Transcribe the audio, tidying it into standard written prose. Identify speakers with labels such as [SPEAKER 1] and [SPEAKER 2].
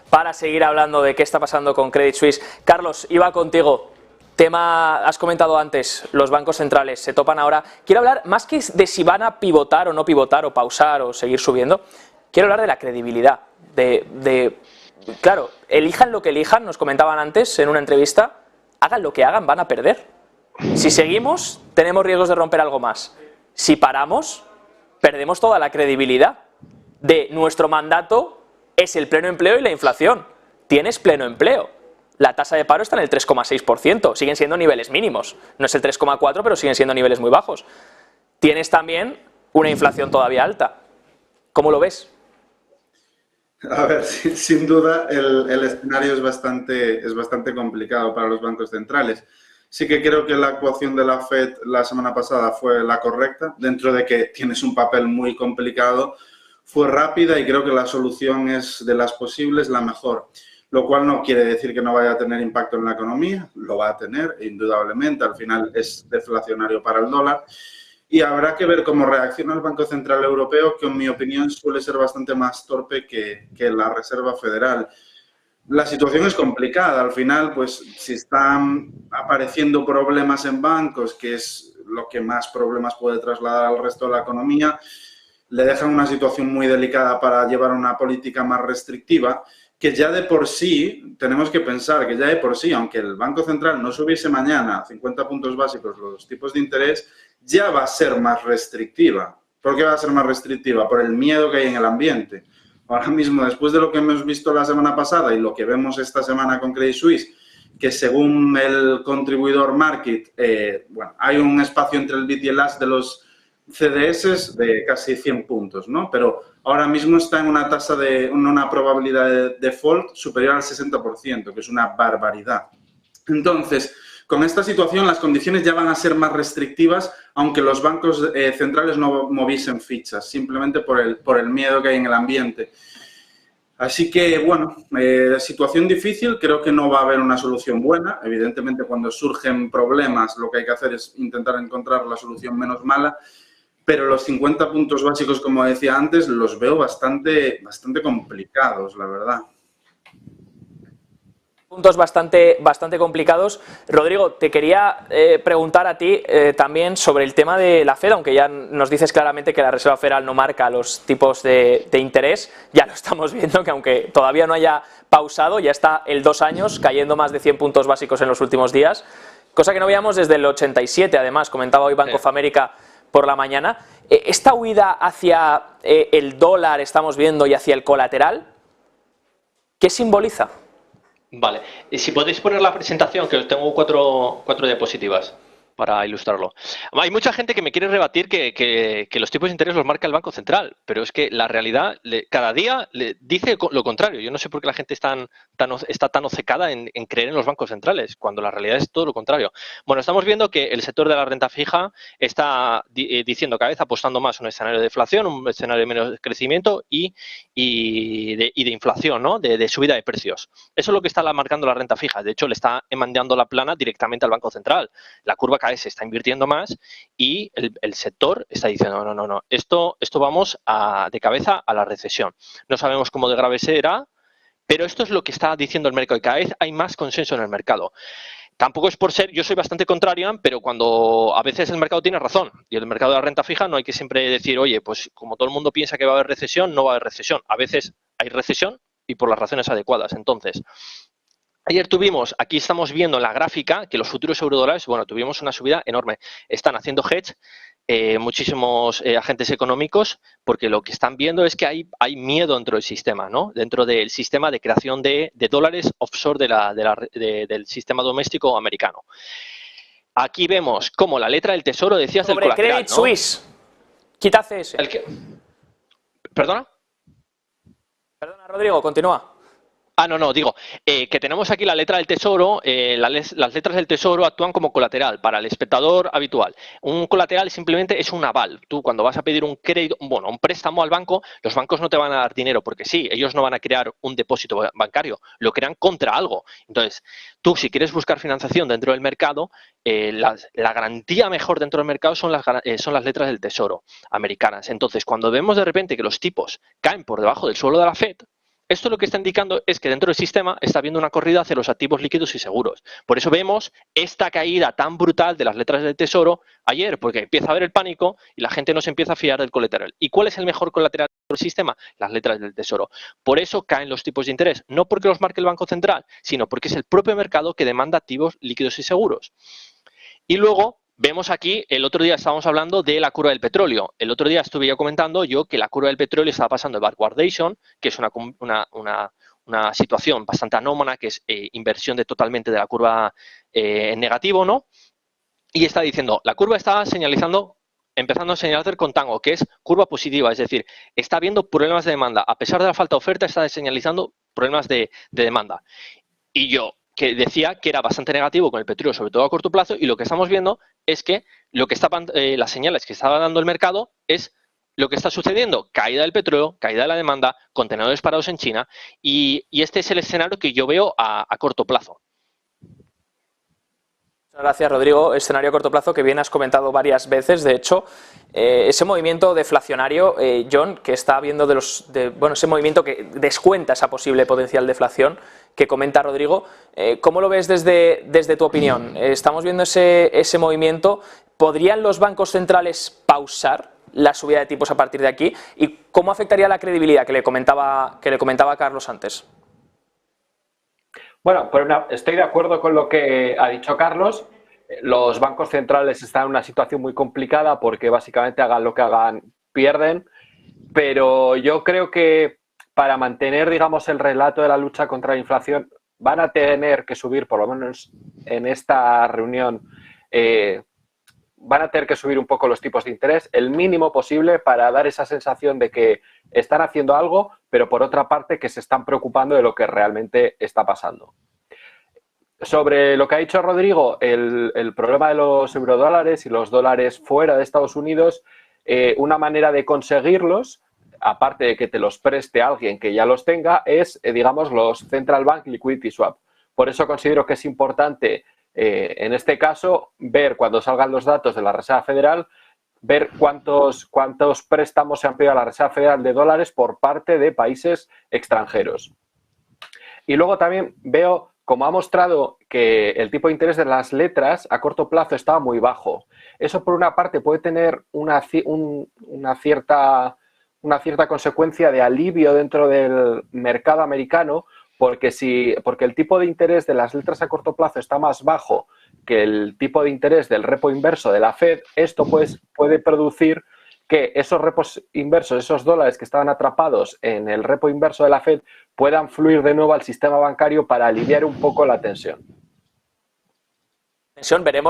[SPEAKER 1] para seguir hablando de qué está pasando con Credit Suisse. Carlos, iba contigo. Tema, has comentado antes, los bancos centrales se topan ahora. Quiero hablar, más que de si van a pivotar o no pivotar, o pausar o seguir subiendo, quiero hablar de la credibilidad. Claro, elijan lo que elijan, nos comentaban antes en una entrevista, hagan lo que hagan, van a perder. Si seguimos, tenemos riesgos de romper algo más. Si paramos, perdemos toda la credibilidad de nuestro mandato es el pleno empleo y la inflación. Tienes pleno empleo. La tasa de paro está en el 3,6%, siguen siendo niveles mínimos. No es el 3,4%, pero siguen siendo niveles muy bajos. Tienes también una inflación todavía alta. ¿Cómo lo ves?
[SPEAKER 2] A ver, sin duda el escenario es bastante complicado para los bancos centrales. Sí que creo que la actuación de la FED la semana pasada fue la correcta, dentro de que tienes un papel muy complicado, fue rápida y creo que la solución es de las posibles la mejor. Lo cual no quiere decir que no vaya a tener impacto en la economía, lo va a tener, indudablemente, al final es deflacionario para el dólar. Y habrá que ver cómo reacciona el Banco Central Europeo, que en mi opinión suele ser bastante más torpe que la Reserva Federal. La situación es complicada, al final, pues si están apareciendo problemas en bancos, que es lo que más problemas puede trasladar al resto de la economía, le dejan una situación muy delicada para llevar una política más restrictiva, que ya de por sí, tenemos que pensar que ya de por sí, aunque el Banco Central no subiese mañana 50 puntos básicos los tipos de interés, ya va a ser más restrictiva. ¿Por qué va a ser más restrictiva? Por el miedo que hay en el ambiente. Ahora mismo, después de lo que hemos visto la semana pasada y lo que vemos esta semana con Credit Suisse, que según el Contributor Market, bueno, hay un espacio entre el BIT y el AS de los CDS de casi 100 puntos, ¿no? Pero ahora mismo está en una tasa de una probabilidad de default superior al 60%, que es una barbaridad. Entonces, con esta situación las condiciones ya van a ser más restrictivas, aunque los bancos centrales no moviesen fichas, simplemente por el miedo que hay en el ambiente. Así que, bueno, situación difícil, creo que no va a haber una solución buena. Evidentemente, cuando surgen problemas, lo que hay que hacer es intentar encontrar la solución menos mala. Pero los 50 puntos básicos, como decía antes, los veo bastante complicados, la verdad.
[SPEAKER 1] Puntos bastante complicados. Rodrigo, te quería preguntar a ti también sobre el tema de la Fed, aunque ya nos dices claramente que la Reserva Federal no marca los tipos de interés, ya lo estamos viendo, que aunque todavía no haya pausado, ya está el 2 años cayendo más de 100 puntos básicos en los últimos días, cosa que no veíamos desde el 87, además, comentaba hoy Bank of America por la mañana. Esta huida hacia el dólar, estamos viendo, y hacia el colateral, ¿qué simboliza?
[SPEAKER 3] Vale, y si podéis poner la presentación, que tengo cuatro diapositivas para ilustrarlo. Hay mucha gente que me quiere rebatir que los tipos de interés los marca el Banco Central, pero es que la realidad cada día le dice lo contrario. Yo no sé por qué la gente está tan obcecada en creer en los bancos centrales, cuando la realidad es todo lo contrario. Bueno, estamos viendo que el sector de la renta fija está diciendo cada vez apostando más a un escenario de deflación, un escenario de menos crecimiento y de inflación, ¿no? De subida de precios. Eso es lo que está marcando la renta fija. De hecho, le está mandando la plana directamente al Banco Central. La curva cada vez se está invirtiendo más y el sector está diciendo no, esto vamos de cabeza a la recesión. No sabemos cómo de grave será, pero esto es lo que está diciendo el mercado y cada vez hay más consenso en el mercado. Tampoco es por ser, yo soy bastante contrarian, pero cuando a veces el mercado tiene razón y el mercado de la renta fija no hay que siempre decir, oye, pues como todo el mundo piensa que va a haber recesión, no va a haber recesión. A veces hay recesión y por las razones adecuadas. Entonces, ayer aquí estamos viendo en la gráfica que los futuros eurodólares, bueno, tuvimos una subida enorme. Están haciendo hedge muchísimos agentes económicos porque lo que están viendo es que hay miedo dentro del sistema, ¿no? Dentro del sistema de creación de dólares offshore del sistema doméstico americano. Aquí vemos cómo la letra del tesoro, decías, del colateral,
[SPEAKER 1] Credit Suisse. Quita CS.
[SPEAKER 3] ¿Perdona?
[SPEAKER 1] Perdona, Rodrigo, continúa.
[SPEAKER 3] No, digo, que tenemos aquí la letra del tesoro, las letras del tesoro actúan como colateral para el espectador habitual. Un colateral simplemente es un aval. Tú cuando vas a pedir un crédito, bueno, un préstamo al banco, los bancos no te van a dar dinero porque sí, ellos no van a crear un depósito bancario, lo crean contra algo. Entonces, tú si quieres buscar financiación dentro del mercado, la garantía mejor dentro del mercado son las letras del tesoro americanas. Entonces, cuando vemos de repente que los tipos caen por debajo del suelo de la FED, Esto lo que está indicando es que dentro del sistema está habiendo una corrida hacia los activos líquidos y seguros. Por eso vemos esta caída tan brutal de las letras del Tesoro ayer, porque empieza a haber el pánico y la gente no se empieza a fiar del colateral. ¿Y cuál es el mejor colateral del sistema? Las letras del Tesoro. Por eso caen los tipos de interés, no porque los marque el Banco Central, sino porque es el propio mercado que demanda activos líquidos y seguros. Y luego vemos aquí, el otro día estábamos hablando de la curva del petróleo. El otro día estuve yo comentando que la curva del petróleo estaba pasando el backwardation, que es una situación bastante anómala, que es inversión totalmente de la curva en negativo, ¿no? Y está diciendo, la curva está empezando a señalar contango, que es curva positiva, es decir, está habiendo problemas de demanda. A pesar de la falta de oferta, está señalizando problemas de demanda. Y yo que decía que era bastante negativo con el petróleo, sobre todo a corto plazo, y lo que estamos viendo es que las señales que estaba dando el mercado es lo que está sucediendo: caída del petróleo, caída de la demanda, contenedores parados en China, y este es el escenario que yo veo a corto plazo.
[SPEAKER 1] Gracias, Rodrigo. Escenario a corto plazo que bien has comentado varias veces. De hecho, ese movimiento deflacionario, John, que está habiendo ese movimiento que descuenta esa posible potencial deflación que comenta Rodrigo, ¿cómo lo ves desde tu opinión? ¿Estamos viendo ese movimiento? ¿Podrían los bancos centrales pausar la subida de tipos a partir de aquí? ¿Y cómo afectaría la credibilidad que le comentaba Carlos antes?
[SPEAKER 4] Bueno, estoy de acuerdo con lo que ha dicho Carlos. Los bancos centrales están en una situación muy complicada porque básicamente hagan lo que hagan, pierden. Pero yo creo que para mantener, digamos, el relato de la lucha contra la inflación, van a tener que subir, por lo menos en esta reunión, van a tener que subir un poco los tipos de interés, el mínimo posible, para dar esa sensación de que están haciendo algo, pero por otra parte que se están preocupando de lo que realmente está pasando. Sobre lo que ha dicho Rodrigo, el problema de los eurodólares y los dólares fuera de Estados Unidos, una manera de conseguirlos, aparte de que te los preste alguien que ya los tenga, es, digamos, los Central Bank Liquidity Swap. Por eso considero que es importante, en este caso, ver cuando salgan los datos de la Reserva Federal, ver cuántos préstamos se han pedido a la Reserva Federal de dólares por parte de países extranjeros. Y luego también veo, como ha mostrado, que el tipo de interés de las letras a corto plazo estaba muy bajo. Eso, por una parte, puede tener una cierta consecuencia de alivio dentro del mercado americano, porque el tipo de interés de las letras a corto plazo está más bajo que el tipo de interés del repo inverso de la Fed. Esto pues puede producir que esos repos inversos, esos dólares que estaban atrapados en el repo inverso de la Fed, puedan fluir de nuevo al sistema bancario para aliviar un poco la tensión.
[SPEAKER 1] Veremos